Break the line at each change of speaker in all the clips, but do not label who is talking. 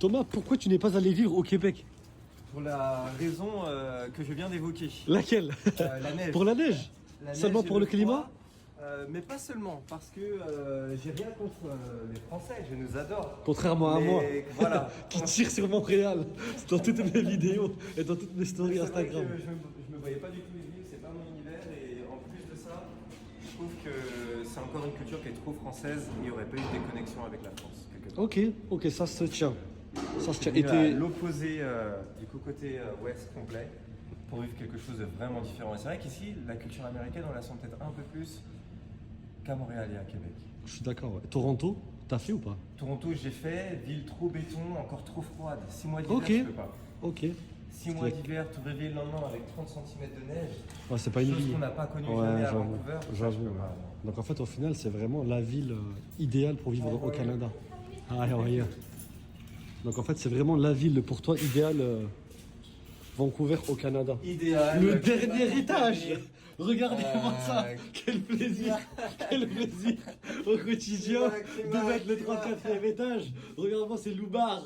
Thomas, pourquoi tu n'es pas allé vivre au Québec?
Pour la raison que je viens d'évoquer.
Laquelle?
La neige.
Pour la neige?
La
Seulement
neige et
pour le climat?
froid, mais pas seulement, parce que j'ai rien contre les Français, je nous adore.
Contrairement à
Mais
moi,
voilà.
qui tire sur Montréal dans toutes mes vidéos et dans toutes mes stories
C'est vrai
Instagram.
que je me voyais pas du tout y vivre, c'est pas mon univers, et en plus de ça, je trouve que c'est encore une culture qui est trop française, il n'y aurait pas eu de déconnexion avec la France, quelque part.
Ok, ça se tient. Ça se tient.
Et à l'opposé du côté ouest complet pour vivre quelque chose de vraiment différent. Et c'est vrai qu'ici, la culture américaine, on la sent peut-être un peu plus qu'à Montréal et à Québec.
Je suis d'accord, ouais. Toronto, t'as fait ou pas?
Toronto, j'ai fait, ville trop béton, encore trop froide. 6 mois d'hiver,
Ok.
je peux pas.
Ok.
6 mois d'hiver, te réveiller le lendemain avec 30 cm de neige.
Ouais, c'est pas une
Chose
ville.
qu'on n'a pas connue
Ouais,
jamais à
j'avoue.
Vancouver. Ça, je
J'avoue.
peux
Ouais.
pas.
Donc en fait, au final, c'est vraiment la ville idéale pour vivre au Canada. Ah ouais. Donc en fait, c'est vraiment la ville pour toi idéale, Vancouver au Canada.
Idéal.
Le
climat
dernier étage.
tempéré.
Regardez-moi ça. Quel plaisir. Quel plaisir au quotidien de mettre le 34e étage. Regarde-moi, c'est Loubar.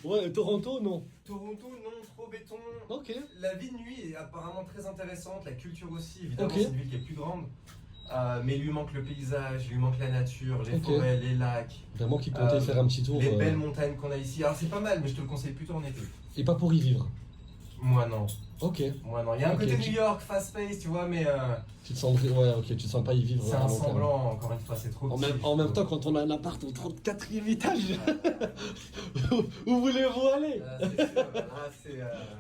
Ouais, Toronto, non.
Toronto, non, trop béton.
Ok.
La vie de nuit est apparemment très intéressante, la culture aussi, évidemment,
Ok.
c'est une ville qui est plus grande. Mais il lui manque le paysage, il lui manque la nature, les
Ok.
forêts, les lacs,
Ben moi qui comptais faire un petit tour.
les belles montagnes qu'on a ici. Alors c'est pas mal, mais je te le conseille plutôt en été.
Et pas pour y vivre.
Moi non,
Ok.
moi non. Il y a un
Ok,
côté
tu-
New York, fast pace, tu vois, mais
Tu te sens ouais, ok, tu te sens pas y vivre.
c'est un
à long terme.
semblant, encore une fois, c'est trop
En
petit.
même temps, quand on a un appart au 34e étage, où voulez-vous aller?
C'est sûr, là, c'est...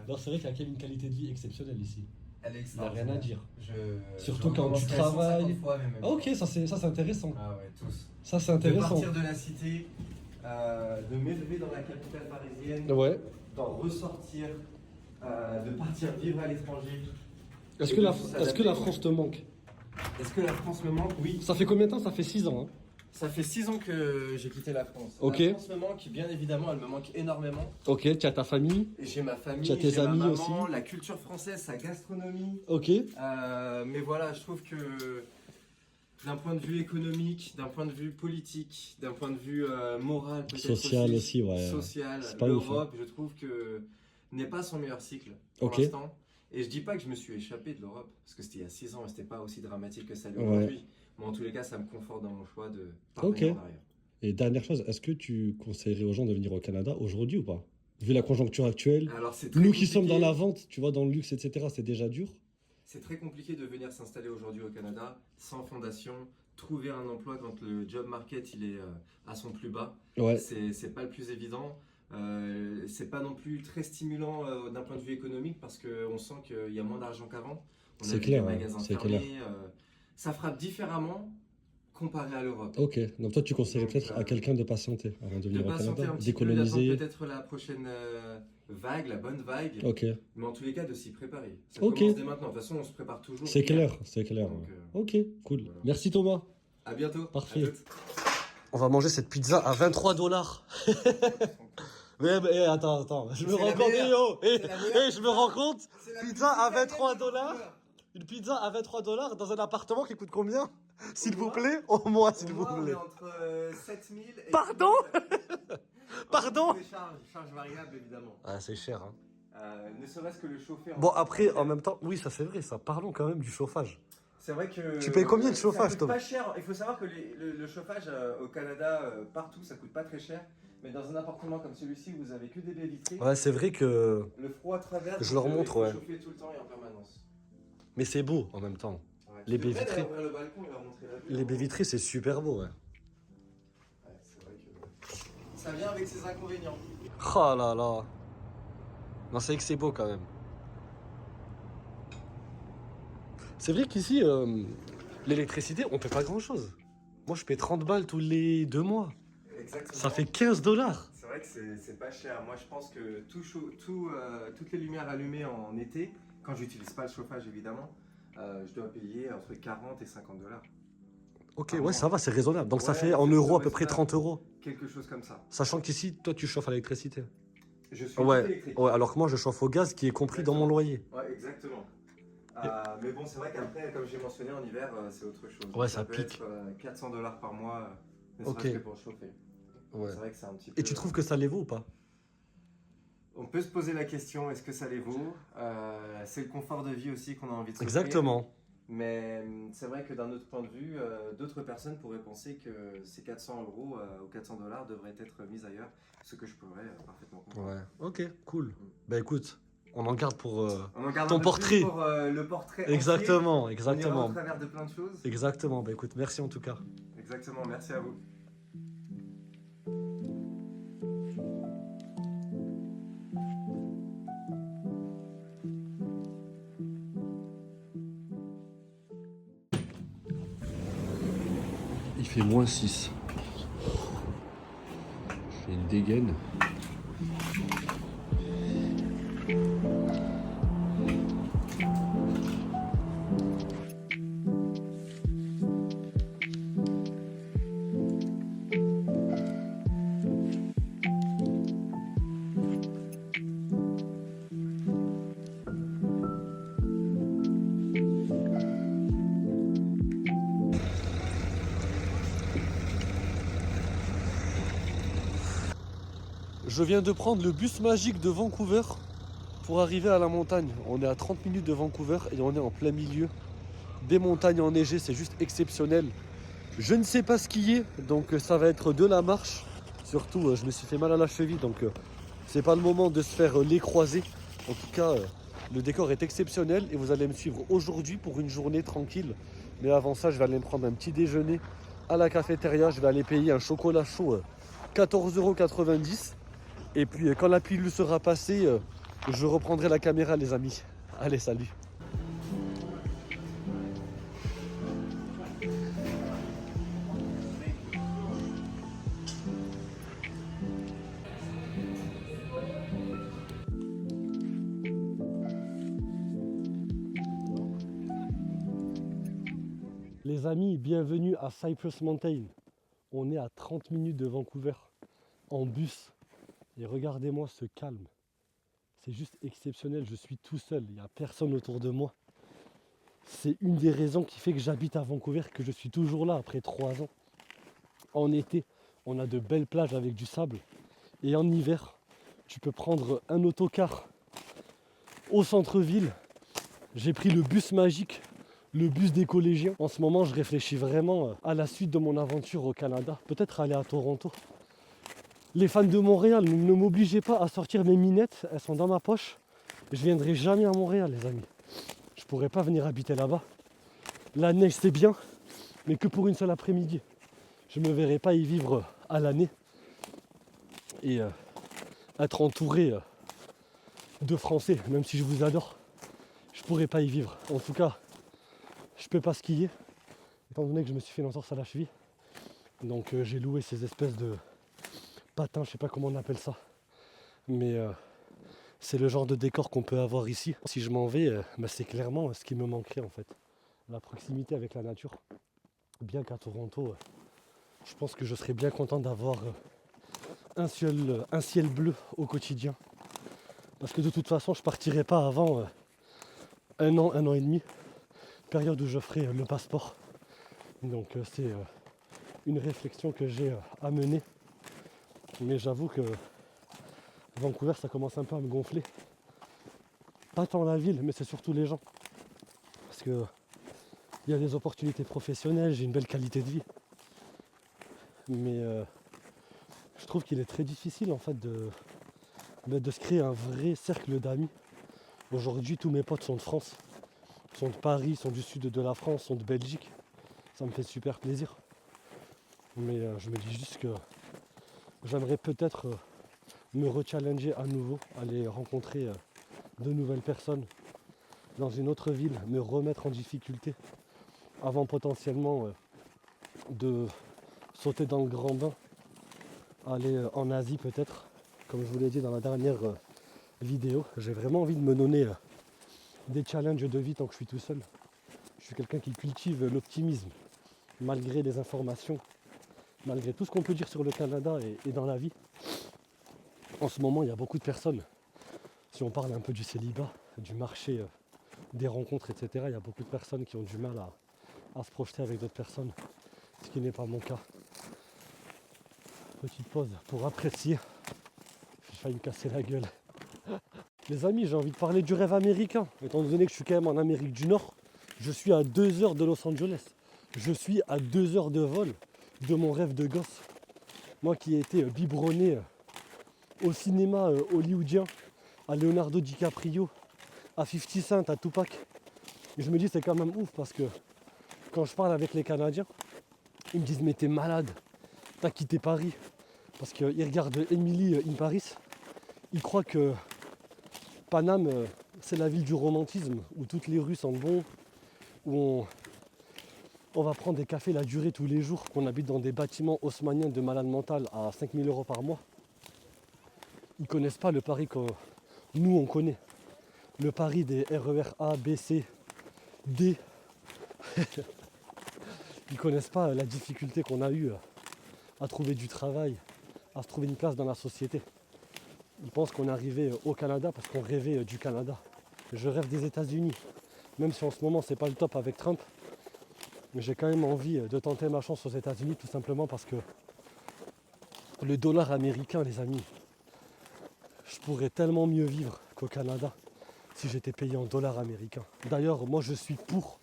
Non, c'est vrai qu'il y a quand même une qualité de vie exceptionnelle ici.
elle est
Il n'y a rien à dire.
Je
Surtout quand tu
recommencerai
travailles.
150 fois, mais même
Ah, ok, ça c'est intéressant.
Ah ouais, tous.
Ça c'est
De
intéressant.
partir de la cité, de m'élever dans la capitale parisienne,
Ouais.
d'en ressortir, de partir vivre à l'étranger.
Est-ce
Et
que,
de
la,
s'adapter
est-ce que la
au-
France te manque?
Est-ce que la France me manque? Oui.
Ça fait combien de temps? Ça fait 6 ans. Hein.
Ça fait 6 ans que j'ai quitté la France.
Ok.
La France me manque, bien évidemment, elle me manque énormément.
Ok, tu as ta famille.
Et j'ai ma famille,
Tu as tes
j'ai ma
amis
maman,
aussi.
la culture française, sa gastronomie.
Ok.
Mais voilà, je trouve que d'un point de vue économique, d'un point de vue politique, d'un point de vue moral, peut-être
Social aussi, ouais.
social,
C'est pas ouf,
l'Europe, je trouve que n'est pas son meilleur cycle pour
Ok.
l'instant. Et je dis pas que je me suis échappé de l'Europe, parce que c'était il y a 6 ans et c'était pas aussi dramatique que ça l'est
Ouais.
aujourd'hui. Mais en tous les cas, ça me conforte dans mon choix de partir
Ok.
en arrière.
Et dernière chose, est-ce que tu conseillerais aux gens de venir au Canada aujourd'hui ou pas? Vu la conjoncture actuelle,
Alors c'est très
nous qui sommes dans
compliqué.
la vente, tu vois, dans le luxe, etc., c'est déjà dur.
C'est très compliqué de venir s'installer aujourd'hui au Canada sans fondation, trouver un emploi quand le job market il est à son plus bas.
Ouais.
C'est pas le plus évident. C'est pas non plus très stimulant d'un point de vue économique parce qu'on sent qu'il y a moins d'argent qu'avant. On a
C'est
vu
clair,
des
hein,
magasins
c'est
fermés.
clair.
Ça frappe différemment comparé à l'Europe.
Ok, donc toi tu conseillerais
Donc,
peut-être à quelqu'un de patienter avant de
De
venir au
patienter
Canada,
un petit peu, d'attendre
d'économiser.
peut-être la prochaine vague, la bonne vague,
Ok,
mais en tous les cas de s'y préparer. Ça
Ok.
commence dès maintenant. De toute façon, on se prépare toujours.
c'est clair, c'est clair.
Donc,
Ok, cool.
voilà.
Merci Thomas.
À bientôt.
Parfait.
À toutes.
On va manger cette pizza à 23 $. Mais attends, je me
C'est
rends
la
compte,
meilleure.
eh,
C'est la meilleure.
je me rends compte,
C'est la
pizza à
plus italienne
23
de
$.
Vancouver.
Une pizza à 23 $ dans un appartement qui coûte combien? S'il vous
mois
plaît, au mois, s'il vous
Moi, on est
plaît.
entre 7000 et...
Pardon Pardon
Les charges variables, évidemment.
Ah, c'est cher, hein.
Ne serait-ce que le chauffer.
Bon, après, en même temps, oui, ça c'est vrai, ça. Parlons quand même du chauffage.
C'est vrai que...
Tu payes combien de chauffage,
ça coûte
Tom?
pas cher. Il faut savoir que le chauffage au Canada, partout, ça coûte pas très cher. Mais dans un appartement comme celui-ci, vous avez que des baies vitrées.
Ouais, c'est vrai que...
Le froid traverse.
Je leur
donc,
montre,
il faut
ouais.
chauffer tout le temps et en permanence.
Mais c'est beau, en même temps.
Ouais.
Les
Tu
baies
devrais
vitrées.
aller ouvrir le balcon et leur montrer la vue.
Les baies vitrées, c'est super beau, ouais.
Ouais, c'est vrai que... Ça vient avec ses inconvénients.
Oh là là. Non, c'est vrai que c'est beau quand même. C'est vrai qu'ici, l'électricité, on paie pas grand chose. Moi, je paie 30 balles tous les 2 mois.
Exactement.
Ça fait 15 $.
C'est vrai que c'est pas cher. Moi, je pense que toutes les lumières allumées en été, quand j'utilise pas le chauffage évidemment, je dois payer entre 40 et 50 $.
Ok,
Ah
ouais,
bon.
ça va, c'est raisonnable. Donc ça
Ouais,
fait en
c'est
euros à
plutôt
peu près
raisonnable.
30 euros.
Quelque chose comme ça.
Sachant qu'ici, toi, tu chauffes à l'électricité.
Je suis
Ouais,
électrique.
ouais, alors que moi, je chauffe au gaz qui est compris dans mon loyer.
Ouais, exactement. Mais bon, c'est vrai qu'après, comme j'ai mentionné, en hiver, c'est autre chose.
Ouais, ça
peut
pique.
être 400 $ par mois, ne
Ok.
serait-ce que pour chauffer.
Ouais.
C'est vrai que c'est un petit peu...
Et tu trouves que ça les vaut ou pas?
On peut se poser la question, est-ce que ça les vaut? C'est le confort de vie aussi qu'on a envie de s'offrir.
Exactement.
Mais c'est vrai que d'un autre point de vue, d'autres personnes pourraient penser que ces 400 euros ou 400 dollars devraient être mis ailleurs, ce que je pourrais parfaitement comprendre.
Ouais, ok, cool. Bah écoute, on en garde pour
On en garde
ton
un peu
portrait.
plus pour le portrait
Exactement,
entier. On ira au
exactement.
travers de plein de choses.
Exactement, bah écoute, merci en tout cas.
Exactement, merci à vous.
Il fait -6. J'ai une dégaine. Je viens de prendre le bus magique de Vancouver pour arriver à la montagne. On est à 30 minutes de Vancouver et on est en plein milieu des montagnes enneigées, c'est juste exceptionnel. Je ne sais pas skier, donc ça va être de la marche. Surtout, je me suis fait mal à la cheville, donc c'est pas le moment de se faire les croisés. En tout cas, le décor est exceptionnel et vous allez me suivre aujourd'hui pour une journée tranquille. Mais avant ça, je vais aller me prendre un petit déjeuner à la cafétéria. Je vais aller payer un chocolat chaud 14,90 €. Et puis quand la pilule sera passée, je reprendrai la caméra les amis. Allez, salut. Les amis, bienvenue à Cypress Mountain. On est à 30 minutes de Vancouver en bus. Et regardez-moi ce calme. C'est juste exceptionnel, je suis tout seul, il n'y a personne autour de moi. C'est une des raisons qui fait que j'habite à Vancouver, que je suis toujours là après 3 ans. En été, on a de belles plages avec du sable. Et en hiver, tu peux prendre un autocar au centre-ville. J'ai pris le bus magique, le bus des collégiens. En ce moment, je réfléchis vraiment à la suite de mon aventure au Canada. Peut-être aller à Toronto. Les fans de Montréal, ne m'obligez pas à sortir mes minettes, elles sont dans ma poche. Je viendrai jamais à Montréal, les amis. Je pourrais pas venir habiter là-bas. La neige, c'est bien, mais que pour une seule après-midi. Je me verrai pas y vivre à l'année et être entouré de Français, même si je vous adore. Je pourrais pas y vivre. En tout cas, je peux pas skier, étant donné que je me suis fait une entorse à la cheville. Donc j'ai loué ces espèces de patins, je sais pas comment on appelle ça. Mais c'est le genre de décor qu'on peut avoir ici. Si je m'en vais, c'est clairement ce qui me manquerait en fait. La proximité avec la nature. Bien qu'à Toronto, je pense que je serais bien content d'avoir un ciel bleu au quotidien. Parce que de toute façon, je partirai pas avant 1 an et demi. Période où je ferai le passeport. Donc c'est une réflexion que j'ai à mener. Mais j'avoue que Vancouver, ça commence un peu à me gonfler. Pas tant la ville, mais c'est surtout les gens. Parce que il y a des opportunités professionnelles, j'ai une belle qualité de vie. Mais je trouve qu'il est très difficile en fait de se créer un vrai cercle d'amis. Aujourd'hui, tous mes potes sont de France, sont de Paris, sont du sud de la France, sont de Belgique. Ça me fait super plaisir. Mais je me dis juste que j'aimerais peut-être me rechallenger à nouveau, aller rencontrer de nouvelles personnes dans une autre ville, me remettre en difficulté avant potentiellement de sauter dans le grand bain, aller en Asie peut-être, comme je vous l'ai dit dans la dernière vidéo. J'ai vraiment envie de me donner des challenges de vie tant que je suis tout seul. Je suis quelqu'un qui cultive l'optimisme malgré les informations, malgré tout ce qu'on peut dire sur le Canada et dans la vie. En ce moment, il y a beaucoup de personnes, si on parle un peu du célibat, du marché des rencontres, etc., il y a beaucoup de personnes qui ont du mal à se projeter avec d'autres personnes, ce qui n'est pas mon cas. petite pause pour apprécier. J'ai failli me casser la gueule. Les amis, j'ai envie de parler du rêve américain. Étant donné que je suis quand même en Amérique du Nord, je suis à 2 heures de Los Angeles. Je suis à 2 heures de vol de mon rêve de gosse. Moi qui ai été biberonné au cinéma hollywoodien, à Leonardo DiCaprio, à 50 Cent, à Tupac. Et je me dis c'est quand même ouf parce que quand je parle avec les Canadiens, ils me disent mais t'es malade, t'as quitté Paris. Parce qu'ils regardent Emily in Paris, ils croient que Paname c'est la ville du romantisme, où toutes les rues sentent bon, où on va prendre des cafés la durée tous les jours, qu'on habite dans des bâtiments haussmanniens de malade mental à 5 000 € par mois. Ils ne connaissent pas le Paris que nous on connaît. Le Paris des RER A, B, C, D. Ils ne connaissent pas la difficulté qu'on a eue à trouver du travail, à se trouver une place dans la société. Ils pensent qu'on est arrivé au Canada parce qu'on rêvait du Canada. Je rêve des États-Unis, même si en ce moment c'est pas le top avec Trump. Mais j'ai quand même envie de tenter ma chance aux États-Unis tout simplement parce que le dollar américain, les amis, je pourrais tellement mieux vivre qu'au Canada si j'étais payé en dollars américains. D'ailleurs, moi je suis pour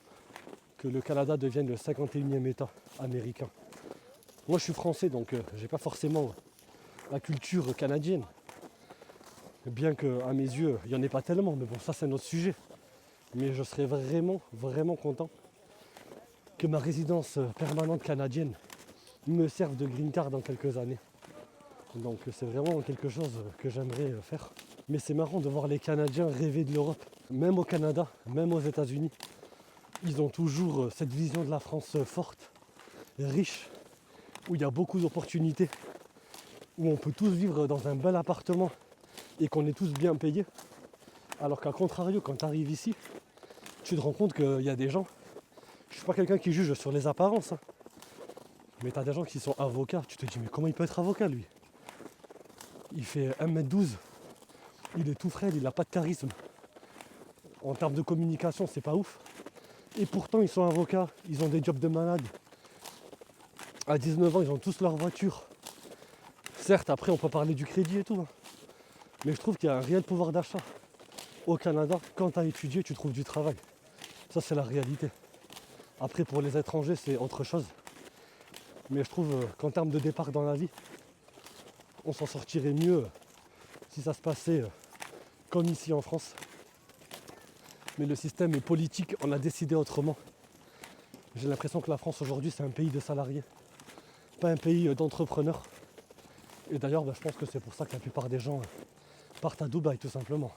que le Canada devienne le 51e État américain. Moi je suis français donc j'ai pas forcément la culture canadienne. Bien qu'à mes yeux, il n'y en ait pas tellement, mais bon ça c'est notre sujet. Mais je serais vraiment, vraiment content que ma résidence permanente canadienne me serve de green card dans quelques années. Donc c'est vraiment quelque chose que j'aimerais faire. Mais c'est marrant de voir les Canadiens rêver de l'Europe. Même au Canada, même aux États-Unis, ils ont toujours cette vision de la France forte, riche, où il y a beaucoup d'opportunités, où on peut tous vivre dans un bel appartement et qu'on est tous bien payés. Alors qu'à contrario, quand tu arrives ici, tu te rends compte qu'il y a des gens. Je suis pas quelqu'un qui juge sur les apparences, hein. Mais tu as des gens qui sont avocats. Tu te dis mais comment il peut être avocat lui? Il fait 1m12, il est tout frêle, il n'a pas de charisme. En termes de communication, c'est pas ouf. Et pourtant ils sont avocats, ils ont des jobs de malade. À 19 ans, ils ont tous leur voiture. Certes, après on peut parler du crédit et tout, hein. Mais je trouve qu'il y a un réel pouvoir d'achat. Au Canada, quand tu as étudié, tu trouves du travail. Ça c'est la réalité. Après, pour les étrangers, c'est autre chose. Mais je trouve qu'en termes de départ dans la vie, on s'en sortirait mieux si ça se passait comme ici en France. Mais le système est politique, on a décidé autrement. J'ai l'impression que la France aujourd'hui, c'est un pays de salariés, pas un pays d'entrepreneurs. Et d'ailleurs, je pense que c'est pour ça que la plupart des gens partent à Dubaï, tout simplement.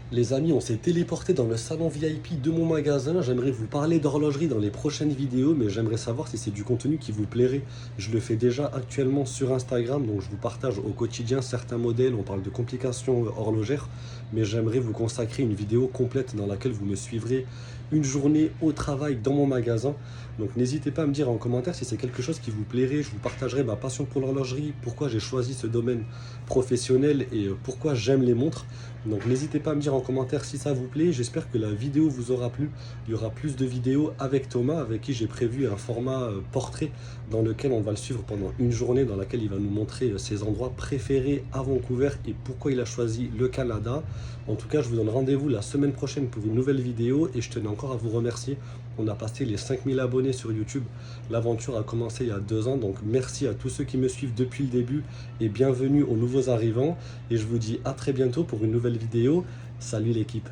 Les amis, on s'est téléporté dans le salon VIP de mon magasin. J'aimerais vous parler d'horlogerie dans les prochaines vidéos, mais j'aimerais savoir si c'est du contenu qui vous plairait. Je le fais déjà actuellement sur Instagram, donc je vous partage au quotidien certains modèles. On parle de complications horlogères, mais j'aimerais vous consacrer une vidéo complète dans laquelle vous me suivrez une journée au travail dans mon magasin. Donc n'hésitez pas à me dire en commentaire si c'est quelque chose qui vous plairait. Je vous partagerai ma passion pour l'horlogerie, pourquoi j'ai choisi ce domaine professionnel et pourquoi j'aime les montres. Donc n'hésitez pas à me dire en commentaire si ça vous plaît. J'espère que la vidéo vous aura plu. Il y aura plus de vidéos avec Thomas, avec qui j'ai prévu un format portrait dans lequel on va le suivre pendant une journée, dans laquelle il va nous montrer ses endroits préférés à Vancouver et pourquoi il a choisi le Canada. En tout cas, je vous donne rendez-vous la semaine prochaine pour une nouvelle vidéo et je tenais encore à vous remercier. On a passé les 5000 abonnés sur YouTube. L'aventure a commencé il y a 2 ans, donc merci à tous ceux qui me suivent depuis le début et bienvenue aux nouveaux arrivants. Et je vous dis à très bientôt pour une nouvelle vidéo. Salut l'équipe!